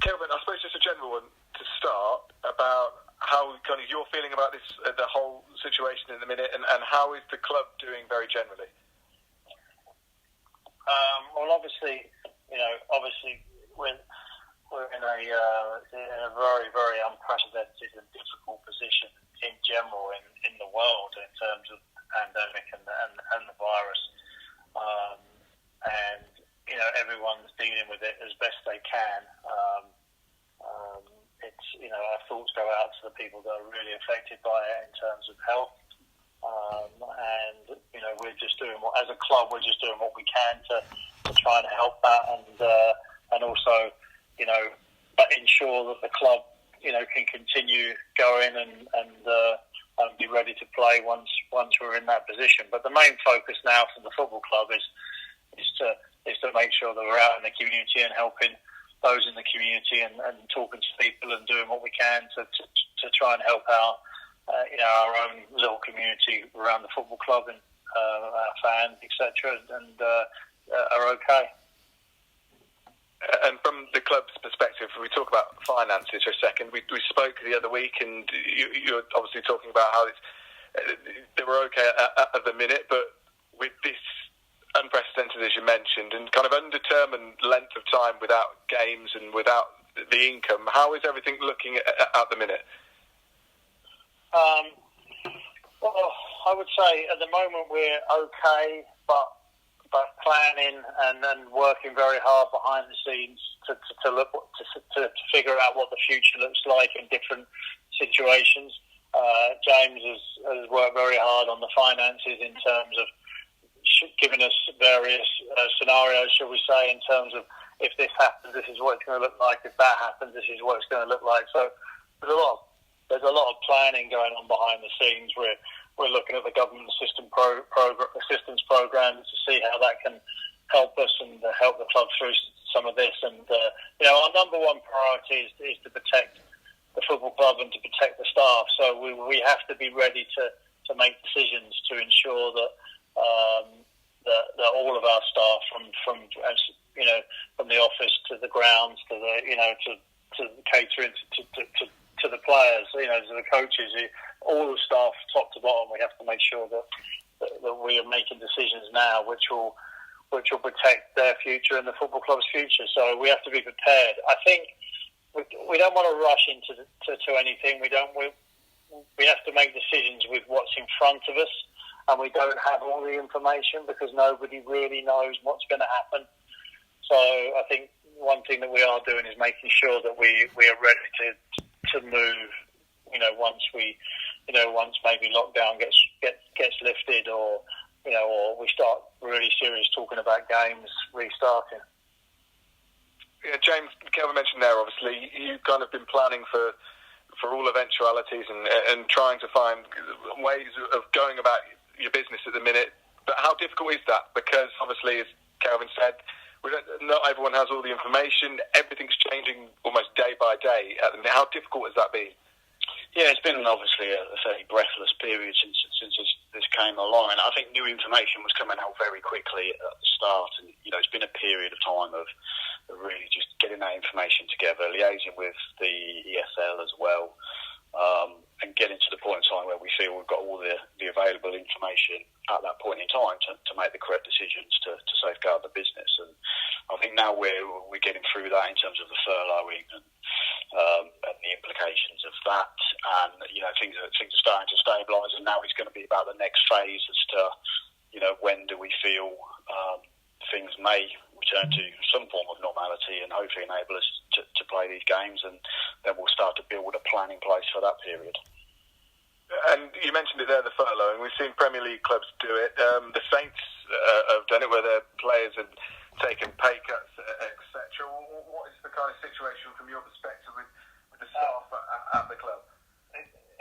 Kelvin, I suppose just a general one to start about how kind of you're feeling about this, the whole situation in the minute, and how is the club doing very generally? Well, obviously we're in a very, very unprecedented and difficult position in general in the world in terms of the pandemic and the virus, and everyone's dealing with it as best they can. It's our thoughts go out to the people that are really affected by it in terms of health, and we're just doing as a club we're just doing what we can to try and help that, and also ensure that the club can continue going and be ready to play once we're in that position. But the main focus now from the football club is to make sure that we're out in the community and helping those in the community and talking to people and doing what we can to try and help out our own little community around the football club and our fans, etc. and are okay. And from the club's perspective, we talk about finances for a second. We spoke the other week, and you're obviously talking about how they were okay at the minute, but with this unprecedented, as you mentioned, and kind of undetermined length of time without games and without the income, how is everything looking at the minute? Well, I would say at the moment we're okay, but planning and working very hard behind the scenes to figure out what the future looks like in different situations. James has worked very hard on the finances in terms of giving us various scenarios, shall we say, in terms of if this happens, this is what it's going to look like. If that happens, this is what it's going to look like. So there's a lot of planning going on behind the scenes. We're looking at the government assistance programs to see how that can help us and help the club through some of this. And our number one priority is to protect the football club and to protect the staff. So we have to be ready to make decisions to ensure that all of our staff, from the office to the grounds to the to catering to the players, to the coaches, all the staff, top to bottom, we have to make sure that we are making decisions now which will protect their future and the football club's future. So we have to be prepared. I think we don't want to rush into anything. We have to make decisions with what's in front of us, and we don't have all the information because nobody really knows what's going to happen. So I think one thing that we are doing is making sure that we are ready to move. Once maybe lockdown gets lifted, or we start really serious talking about games restarting. Yeah, James, Kelvin mentioned there, obviously, you've kind of been planning for all eventualities and trying to find ways of going about your business at the minute. But how difficult is that? Because obviously, as Kelvin said, not everyone has all the information. Everything's changing almost day by day at the minute. How difficult has that been? Yeah, it's been obviously a fairly breathless period since this came along, and I think new information was coming out very quickly at the start, and it's been a period of time of really just getting that information together, liaising with the ESL as well, and getting to the point in time where we feel we've got all the available information at that point in time to make the correct decisions to safeguard the business. And I think now we're getting through that in terms of the furloughing and the implications of that, and things are starting to stabilise, and now it's going to be about the next phase as to when do we feel things may return to some form of normality and hopefully enable us to play these games, and then we'll start to build a plan in place for that period. And you mentioned it there, the furloughing. We've seen Premier League clubs do it. The Saints have done it where their players have taken pay cuts, etc. What is the kind of situation from your perspective with the staff at the club?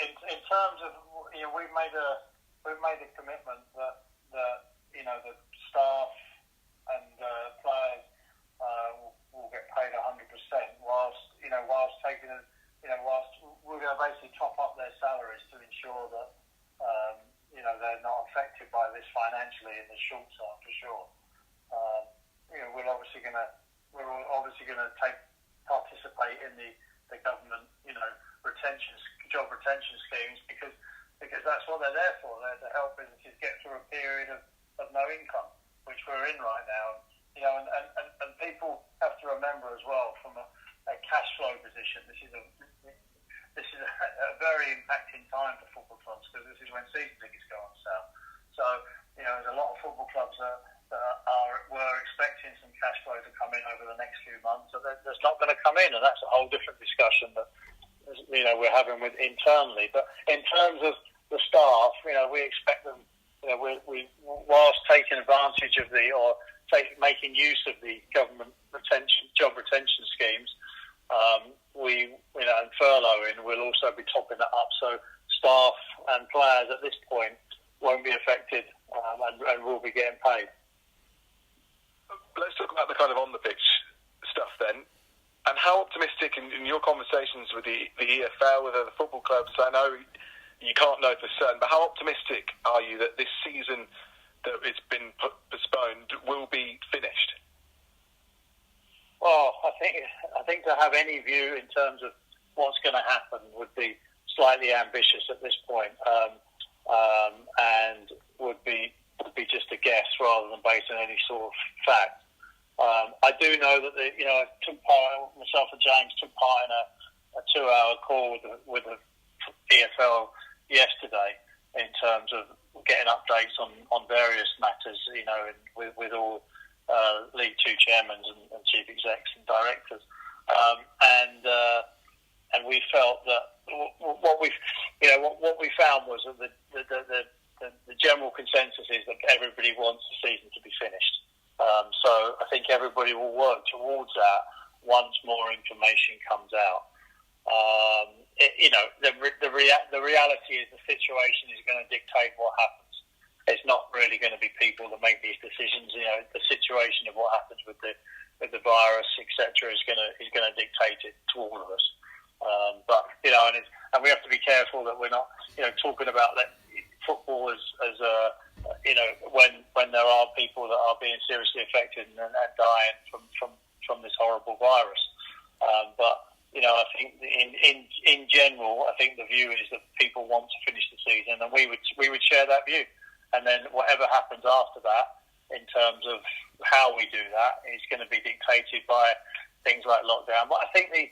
In terms of, we've made a commitment that the staff and players will get paid 100%, whilst taking whilst we're going to basically top up their salaries to ensure that they're not affected by this financially in the short term, for sure. We're obviously going to participate job retention schemes because that's what they're there for. They're to help businesses get through a period of no income, which we're in right now. And people have to remember as well, from a cash flow position, this is a very impacting time for football clubs, because this is when season tickets go on sale. So there's a lot of football clubs that were expecting some cash flow to come in over the next few months, so that's not going to come in, and that's a whole different discussion that we're having with internally. But in terms of the staff, we expect them. We whilst taking advantage of making use of the government job retention schemes, and furloughing, we'll also be topping that up. So staff and players at this point won't be affected, and will be getting paid. Let's talk about the kind of on-the-pitch stuff then. And how optimistic in your conversations with the EFL, with the football clubs, I know you can't know for certain, but how optimistic are you that this season that it's been postponed will be finished? Well, I think to have any view in terms of what's going to happen would be slightly ambitious at this point, and would be just a guess rather than based on any sort of fact. I do know that I took part. Myself and James took part in a 2-hour call with the EFL yesterday in terms of getting updates on various matters. With all League Two chairmen and chief execs and directors, and we felt that what we found was that the general consensus is that everybody wants the season to be finished. So I think everybody will work towards that once more information comes out. The reality is the situation is going to dictate what happens. It's not really going to be people that make these decisions. The situation of what happens with the virus, etc., is going to dictate it to all of us. But and we have to be careful that we're not talking about football as when there are people that are being seriously affected and dying from this horrible virus. But I think in general, I think the view is that people want to finish the season, and we would share that view. And then whatever happens after that, in terms of how we do that, is going to be dictated by things like lockdown. But I think the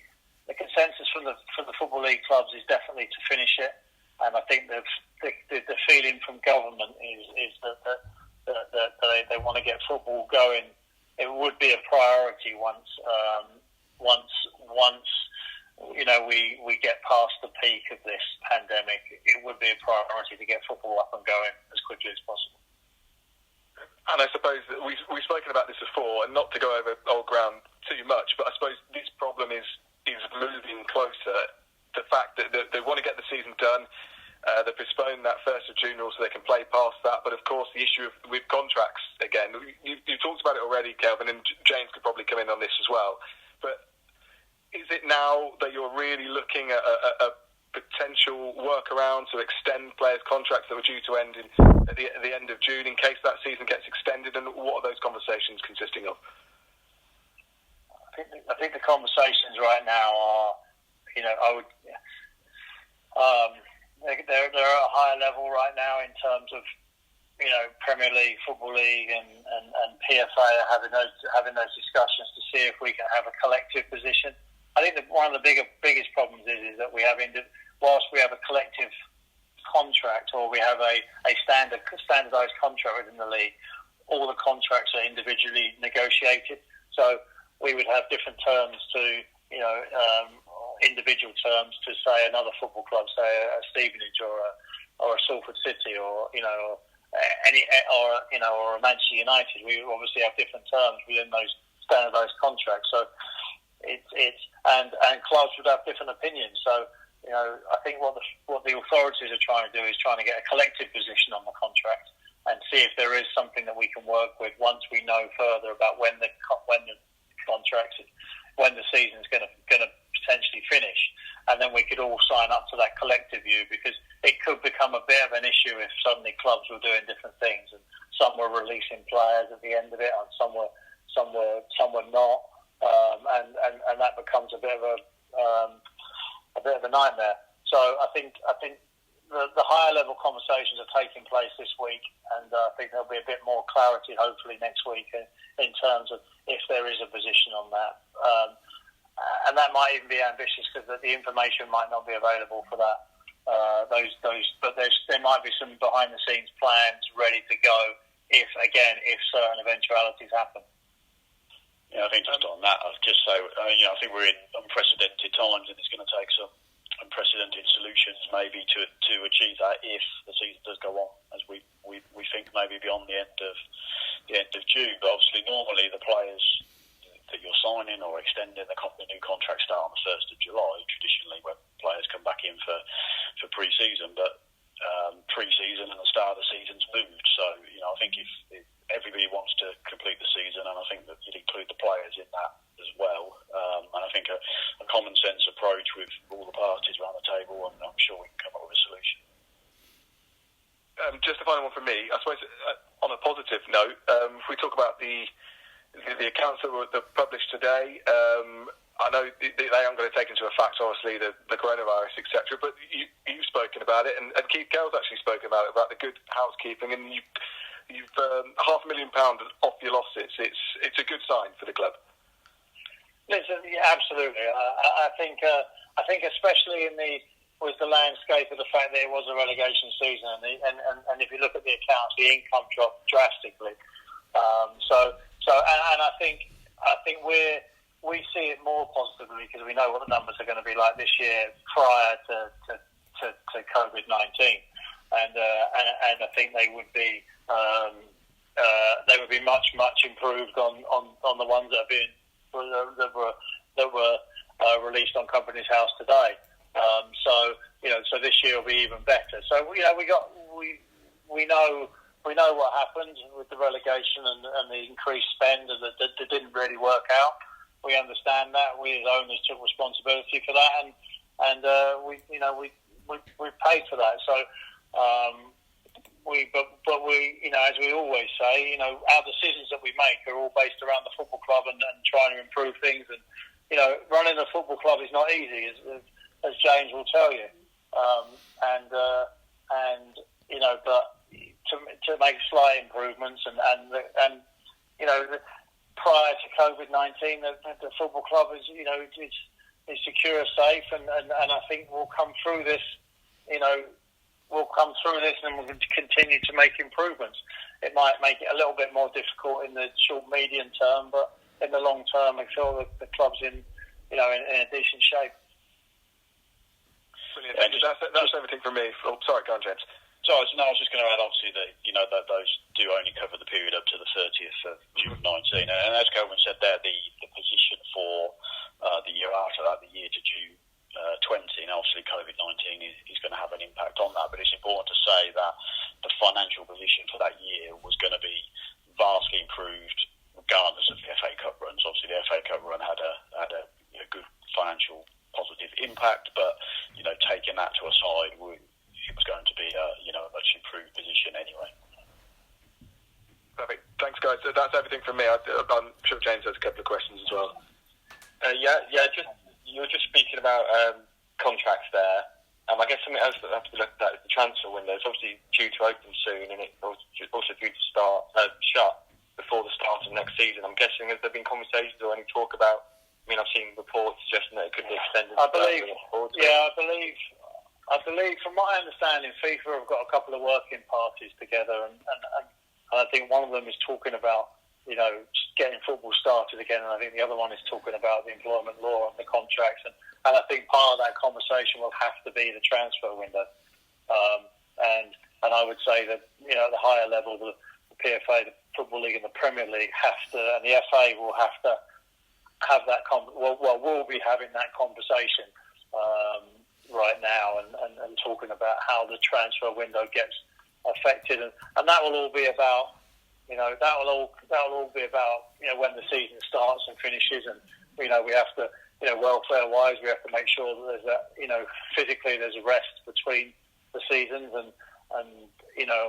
consensus from the Football League clubs is definitely to finish it. And I think the feeling from government is that they want to get football going. It would be a priority once we get past the peak of this pandemic. It would be a priority to get football up and going as quickly as possible. And I suppose that we've spoken about this before, and not to go over old ground too much, but I suppose this problem is moving closer. The fact that they want to get the season done, they postpone that 1st of June so they can play past that. But of course, the issue with contracts again. You talked about it already, Kelvin, and James could probably come in on this as well. But is it now that you're really looking at a potential workaround to extend players' contracts that were due to end at the end of June in case that season gets extended? And what are those conversations consisting of? I think the conversations right now are, they're at a higher level right now in terms of, Premier League, Football League, and PFA are having those discussions to see if we can have a collective position. I think that one of the biggest problems is that we have, whilst we have a collective contract, or we have a standardised contract within the league, all the contracts are individually negotiated. So we would have different terms to, individual terms to, say, another football club, say a Stevenage or a Salford City, or a Manchester United. We obviously have different terms within those standardised contracts. So and clubs would have different opinions. So I think what the authorities are trying to do is trying to get a collective position on the contract and see if there is something that we can work with once we know further about when the season's going to potentially finish, and then we could all sign up to that collective view, because it could become a bit of an issue if suddenly clubs were doing different things, and some were releasing players at the end of it, and some were not, and that becomes a bit of a nightmare. So I think the higher level conversations are taking place this week, and I think there'll be a bit more clarity hopefully next week in terms of if there is a position on that. And that might even be ambitious because the information might not be available for that. But there might be some behind the scenes plans ready to go if certain eventualities happen. Yeah, I think just on that, I'll just say, I think we're in unprecedented times, and it's going to take some unprecedented solutions maybe to achieve that if the season does go on, as we think maybe beyond the end of June. But obviously, normally the players that you're signing or extending the new contract start on the 1st of July. Traditionally, when players come back in for pre-season, but pre-season and the start of the season's moved. So I think if everybody wants to complete the season, and I think that you'd include the players in that as well. And I think a common sense approach with all the parties around the table, and I'm sure we can come up with a solution. Just a final one from me. I suppose on a positive note, if we talk about the accounts that were published today, I know they aren't going to take into effect, obviously, the coronavirus, etc. But you've spoken about it, and Keith Gale's actually spoken about the good housekeeping, and you've £500,000 off your losses. It's a good sign for the club. Listen, yeah, absolutely. I think especially with the landscape of the fact that it was a relegation season, and if you look at the accounts, the income dropped drastically. And I think we see it more positively because we know what the numbers are going to be like this year prior to COVID-19, and I think they would be much improved on the ones that were released on Companies House today. So this year will be even better. So we know what happened with the relegation and the increased spend that didn't really work out. We understand that. We as owners took responsibility for that, and we paid for that. So we, as we always say, our decisions that we make are all based around the football club and trying to improve things. And running a football club is not easy, as James will tell you. But to make slight improvements and prior to COVID-19, the football club is it's secure, safe, and I think we'll come through this. We'll come through this, and we'll continue to make improvements. It might make it a little bit more difficult in the short, medium term, but in the long term, I feel that the club's in a decent shape. Brilliant. That's everything from me. Oh, sorry, go on, James. So I was just going to add, obviously, that those do only cover the period up to the 30th of June 19. And as Kelvin said there, the position for the year after that, the year to June 20, and obviously COVID-19 is going to have an impact on that. But it's important to say that the financial position for that year was going to be vastly improved regardless of the FA Cup runs. Obviously, the FA Cup run had a good financial positive impact, but taking that to a side, it was going to be a much improved position anyway. Perfect. Thanks, guys. That's everything from me. I'm sure James has a couple of questions as well. You were just speaking about contracts there. I guess something else that has to be looked at is the transfer window. It's obviously due to open soon, and it's also due to shut before the start of next season. I'm guessing, has there been conversations or any talk about? I mean, I've seen reports suggesting that it could be extended. I believe, from my understanding, FIFA have got a couple of working parties together, and I think one of them is talking about getting football started again, and I think the other one is talking about the employment law and the contracts, and I think part of that conversation will have to be the transfer window, and I would say that at the higher level, the PFA, the Football League, and the Premier League have to, and the FA will have to have that. We'll be having that conversation right now, and talking about how the transfer window gets affected, and that will all be about. That will all be about when the season starts and finishes, and we have to welfare wise we have to make sure that there's physically there's a rest between the seasons, and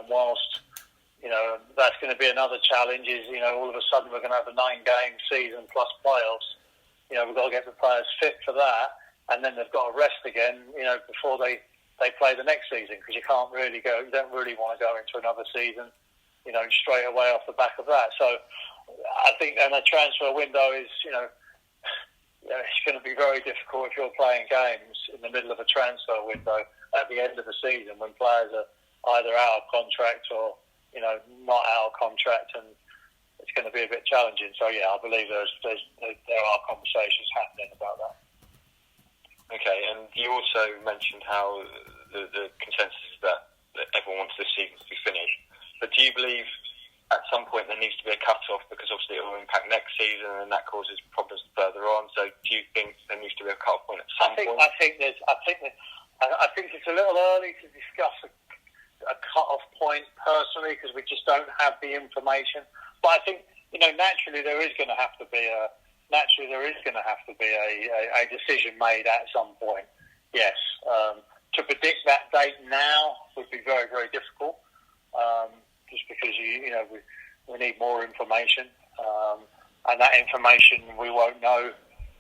whilst that's going to be another challenge is all of a sudden we're going to have a 9-game season plus playoffs. We've got to get the players fit for that, and then they've got to rest again, before they play the next season, because you don't really want to go into another season, straight away off the back of that. So I think, and a transfer window is, it's going to be very difficult if you're playing games in the middle of a transfer window at the end of the season when players are either out of contract or, not out of contract, and it's going to be a bit challenging. So yeah, I believe there are conversations happening about that. Okay, and you also mentioned how the consensus is that everyone wants this season to be finished. But do you believe at some point there needs to be a cut-off, because obviously it will impact next season and that causes problems further on? So do you think there needs to be a cut-off point at some point? I think it's a little early to discuss a cut-off point personally, because we just don't have the information. But I think naturally there is going to have to be a decision made at some point. Yes, to predict that date now would be very, very difficult. Just because we need more information, and that information we won't know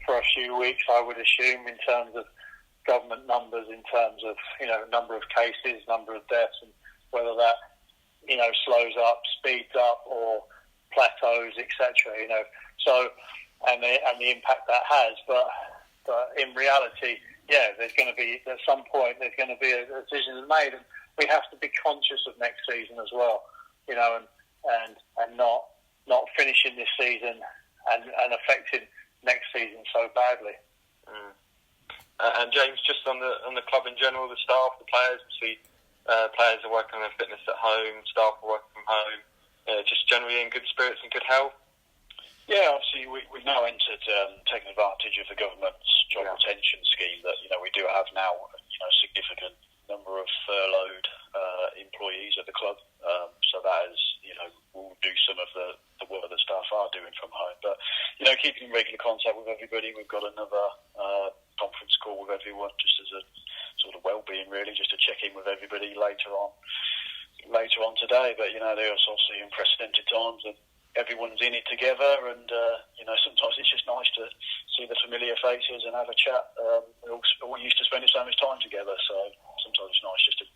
for a few weeks, I would assume, in terms of government numbers, in terms of number of cases, number of deaths, and whether that slows up, speeds up, or plateaus, etc. So and the impact that has, but in reality, yeah, there's going to be at some point there's going to be a decision made, and we have to be conscious of next season as well. And not finishing this season and affecting next season so badly. Mm. And James, just on the club in general, the staff, the players, players are working on their fitness at home, staff are working from home, just generally in good spirits and good health. Yeah, obviously we've now entered taking advantage of the government's job retention scheme that we do have now. A significant number of furloughed employees at the club, so that is will do some of the work that staff are doing from home. But keeping in regular contact with everybody. We've got another conference call with everyone just as a sort of well-being, really, just to check in with everybody later on today. But there's obviously unprecedented times and everyone's in it together, and sometimes it's just nice to see the familiar faces and have a chat. We're all used to spending so much time together, so sometimes it's nice just to